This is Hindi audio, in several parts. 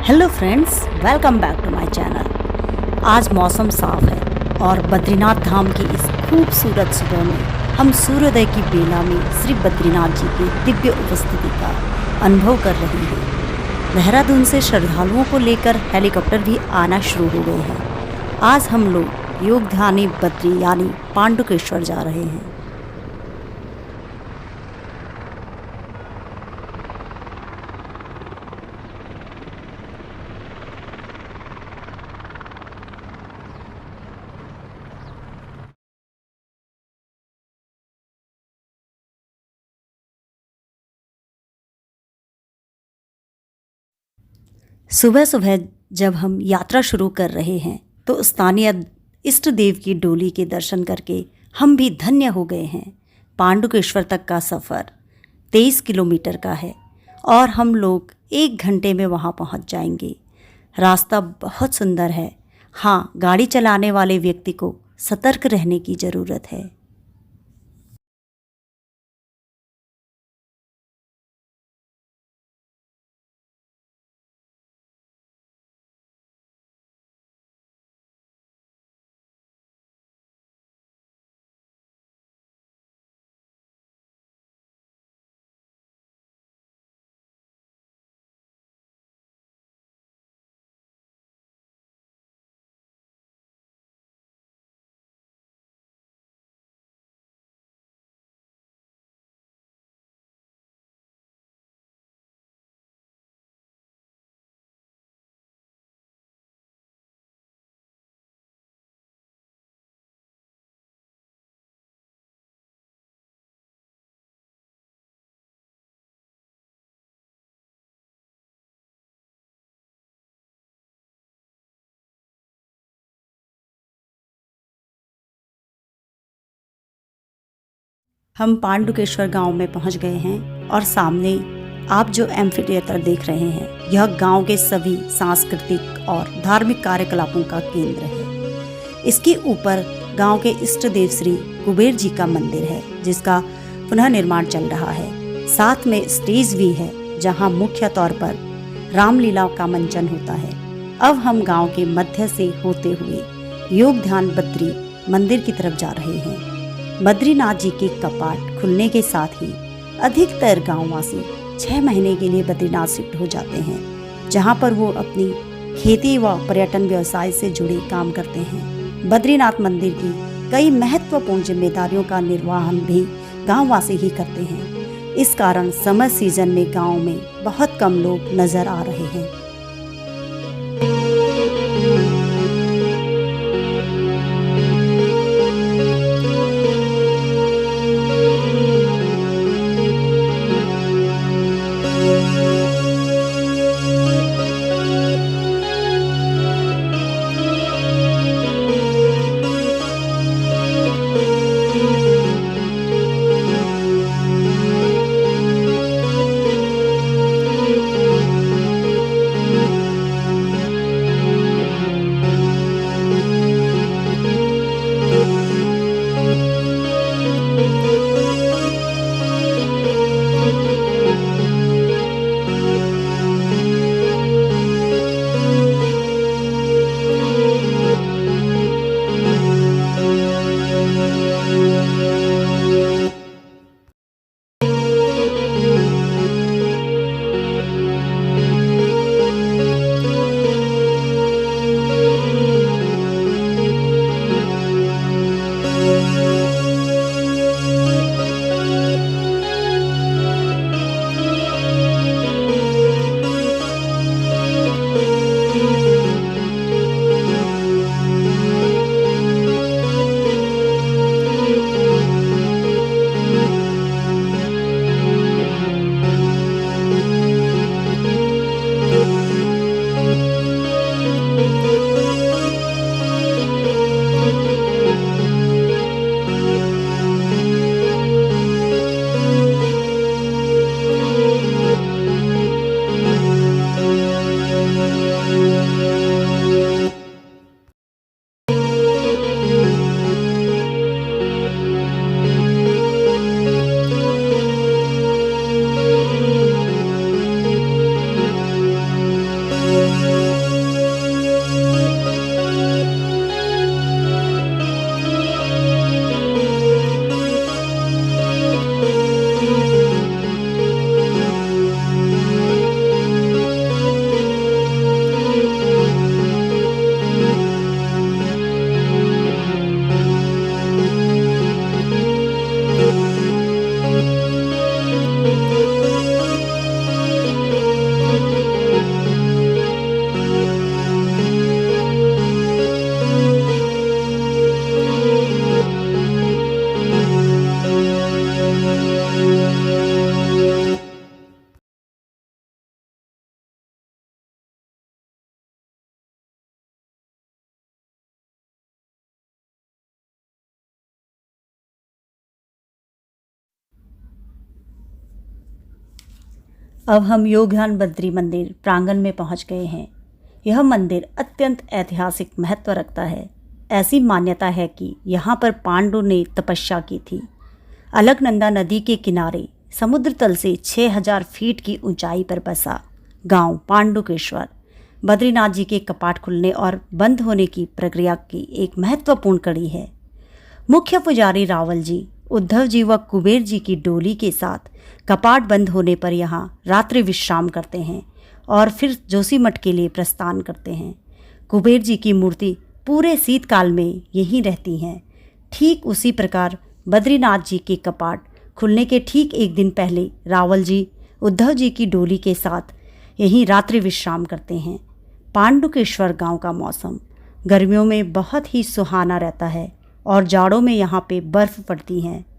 Hello friends, welcome back to my channel. आज मौसम साफ है और बद्रीनाथ धाम की इस खूबसूरत सुबह में हम सूर्योदय की बेला में श्री बद्रीनाथ जी की दिव्य उपस्थिति का अनुभव कर रहे हैं। देहरादून से श्रद्धालुओं को लेकर हेलीकॉप्टर भी आना शुरू हो गए हैं। आज हम लोग योगधानी बद्री यानी पांडुकेश्वर जा रहे हैं। सुबह सुबह जब हम यात्रा शुरू कर रहे हैं तो स्थानीय इष्ट देव की डोली के दर्शन करके हम भी धन्य हो गए हैं। पांडुकेश्वर तक का सफ़र 23 किलोमीटर का है और हम लोग 1 घंटे में वहाँ पहुँच जाएंगे। रास्ता बहुत सुंदर है। हाँ, गाड़ी चलाने वाले व्यक्ति को सतर्क रहने की ज़रूरत है। हम पांडुकेश्वर गांव में पहुंच गए हैं और सामने आप जो एम्फी थिएटर देख रहे हैं, यह गांव के सभी सांस्कृतिक और धार्मिक कार्यकलापों का केंद्र है। इसके ऊपर गांव के इष्ट देव श्री कुबेर जी का मंदिर है, जिसका पुनः निर्माण चल रहा है। साथ में स्टेज भी है, जहां मुख्य तौर पर रामलीला का मंचन होता है। अब हम गांव के मध्य से होते हुए योग ध्यान बद्री मंदिर की तरफ जा रहे हैं। बद्रीनाथ जी के कपाट खुलने के साथ ही अधिकतर गांववासी 6 महीने के लिए बद्रीनाथ शिफ्ट हो जाते हैं, जहां पर वो अपनी खेती व पर्यटन व्यवसाय से जुड़े काम करते हैं। बद्रीनाथ मंदिर की कई महत्वपूर्ण जिम्मेदारियों का निर्वहन भी गांववासी ही करते हैं। इस कारण समर सीजन में गांव में बहुत कम लोग नजर आ रहे हैं। अब हम योगध्यान बद्री मंदिर प्रांगण में पहुंच गए हैं। यह मंदिर अत्यंत ऐतिहासिक महत्व रखता है। ऐसी मान्यता है कि यहाँ पर पांडु ने तपस्या की थी। अलकनंदा नदी के किनारे समुद्र तल से 6000 फीट की ऊंचाई पर बसा गांव पांडुकेश्वर बद्रीनाथ जी के कपाट खुलने और बंद होने की प्रक्रिया की एक महत्वपूर्ण कड़ी है। मुख्य पुजारी रावल जी, उद्धव जी व कुबेर जी की डोली के साथ कपाट बंद होने पर यहाँ रात्रि विश्राम करते हैं और फिर जोशीमठ के लिए प्रस्थान करते हैं। कुबेर जी की मूर्ति पूरे शीतकाल में यहीं रहती हैं। ठीक उसी प्रकार बद्रीनाथ जी के कपाट खुलने के ठीक एक दिन पहले रावल जी उद्धव जी की डोली के साथ यहीं रात्रि विश्राम करते हैं। पांडुकेश्वर गांव का मौसम गर्मियों में बहुत ही सुहाना रहता है और जाड़ों में यहाँ पे बर्फ पड़ती है।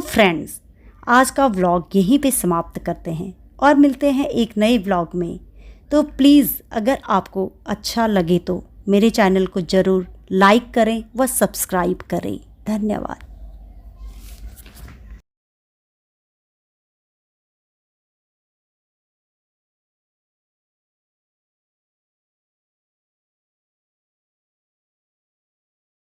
फ्रेंड्स, आज का व्लॉग यहीं पे समाप्त करते हैं और मिलते हैं एक नए व्लॉग में। तो प्लीज़ अगर आपको अच्छा लगे तो मेरे चैनल को ज़रूर लाइक करें व सब्सक्राइब करें। धन्यवाद।